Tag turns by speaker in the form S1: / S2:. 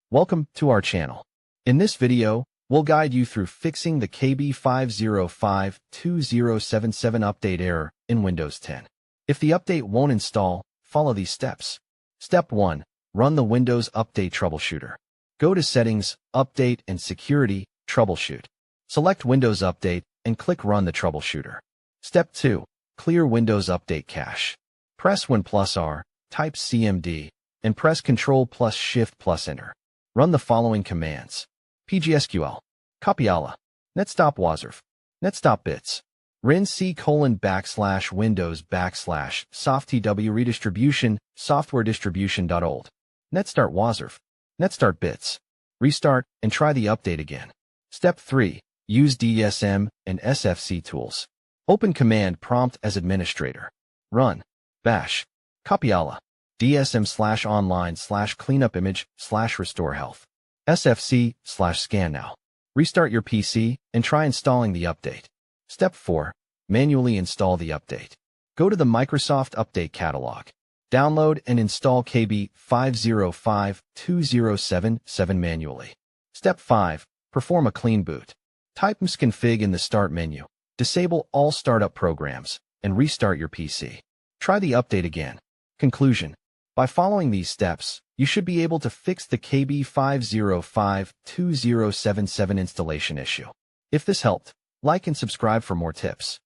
S1: Welcome to our channel. In this video, we'll guide you through fixing the KB5052077 update error in Windows 10. If the update won't install, follow these steps. Step 1. Run the Windows Update Troubleshooter. Go to Settings, Update, and Security, Troubleshoot. Select Windows Update and click Run the Troubleshooter. Step 2. Clear Windows Update Cache. Press Win+R, type CMD, and press Ctrl+Shift+Enter. Run the following commands. pgsql, copyala, netstop-wazrf, netstop-bits, rin/c:\windows\softtw redistribution, softwaredistribution.old, netstart-wazrf, netstart-bits. Restart and try the update again. Step 3. Use DSM and SFC tools. Open Command Prompt as administrator. Run bash copyala dsm/online/cleanupimage/restore-health sfc/scan now. Restart your PC and try installing the update. Step 4. Manually install the update. Go to the Microsoft Update Catalog. Download and install KB5052077 manually. Step 5. Perform a clean boot. Type msconfig in the Start menu. Disable all startup programs and restart your PC. Try the update again. Conclusion. By following these steps, you should be able to fix the KB5052077 installation issue. If this helped, like and subscribe for more tips.